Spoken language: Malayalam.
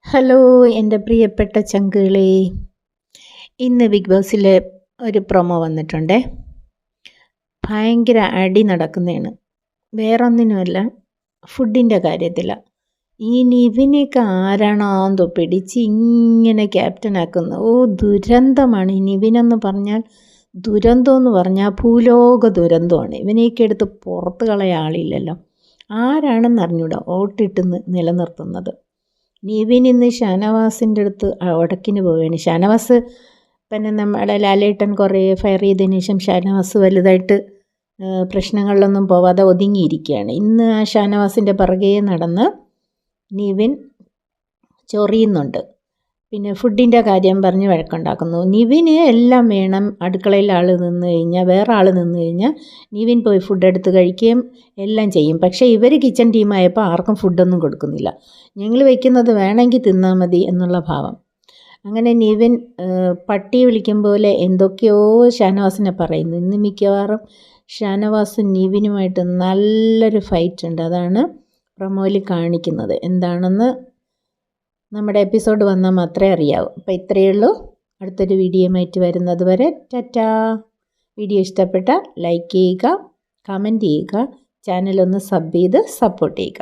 ഹലോ എൻ്റെ പ്രിയപ്പെട്ട ചങ്കുകളെ, ഇന്ന് ബിഗ് ബോസിൽ ഒരു പ്രൊമോ വന്നിട്ടുണ്ടേ. ഭയങ്കര അടി നടക്കുന്നതാണ്. വേറൊന്നിനുമല്ല, ഫുഡിൻ്റെ കാര്യത്തിലാണ്. ഈ നിവിനെയൊക്കെ ആരാണോ പിടിച്ച് ഇങ്ങനെ ക്യാപ്റ്റനാക്കുന്നത്. ദുരന്തമാണ് ഈ നിവിനെന്ന് പറഞ്ഞാൽ. ദുരന്തമെന്ന് പറഞ്ഞാൽ ഭൂലോക ദുരന്തമാണ്. ഇവനെയൊക്കെ എടുത്ത് പുറത്ത് കളയാൻ ആളില്ലല്ലോ. ആരാണെന്ന് അറിഞ്ഞൂടാ ഓട്ടിട്ട് നിലനിർത്തുന്നത്. നിവിൻ ഇന്ന് ഷാനവാസിൻ്റെ അടുത്ത് ഉടക്കിന് പോവുകയാണ്. ഷാനവാസ് പിന്നെ നമ്മുടെ ലാലേട്ടൻ കുറേ ഫയർ ചെയ്തതിന് ശേഷം ഷാനവാസ് വലുതായിട്ട് പ്രശ്നങ്ങളിലൊന്നും പോവാതെ ഒതുങ്ങിയിരിക്കുകയാണ്. ഇന്ന് ആ ഷാനവാസിൻ്റെ പിറകെ നടന്ന് നിവിൻ ചൊറിയുന്നുണ്ട്. പിന്നെ ഫുഡിൻ്റെ കാര്യം പറഞ്ഞ് വഴക്കുണ്ടാക്കുന്നു. നിവിന് എല്ലാം വേണം. അടുക്കളയിൽ ആൾ നിന്ന് കഴിഞ്ഞാൽ, വേറെ ആൾ നിന്ന് കഴിഞ്ഞാൽ നിവിൻ പോയി ഫുഡ് എടുത്ത് കഴിക്കുകയും എല്ലാം ചെയ്യും. പക്ഷേ ഇവർ കിച്ചൺ ടീമായപ്പോൾ ആർക്കും ഫുഡൊന്നും കൊടുക്കുന്നില്ല. ഞങ്ങൾ വയ്ക്കുന്നത് വേണമെങ്കിൽ തിന്നാൽ മതി എന്നുള്ള ഭാവം. അങ്ങനെ നിവിൻ പട്ടി വിളിക്കും പോലെ എന്തൊക്കെയോ ഷാനവാസിനെ പറയുന്നു. ഇന്ന് മിക്കവാറും ഷാനവാസും നിവിനുമായിട്ട് നല്ലൊരു ഫൈറ്റ് ഉണ്ട്. അതാണ് പ്രൊമോയിൽ കാണിക്കുന്നത്. എന്താണെന്ന് നമ്മുടെ എപ്പിസോഡ് വന്നാൽ മാത്രമേ അറിയാവൂ. അപ്പോൾ ഇത്രയേ ഉള്ളൂ. അടുത്തൊരു വീഡിയോയുമായിട്ട് വരുന്നത് വരെ ടാറ്റാ. വീഡിയോ ഇഷ്ടപ്പെട്ടാൽ ലൈക്ക് ചെയ്യുക, കമൻറ്റ് ചെയ്യുക, ചാനലൊന്ന് സബ് ചെയ്ത് സപ്പോർട്ട് ചെയ്യുക.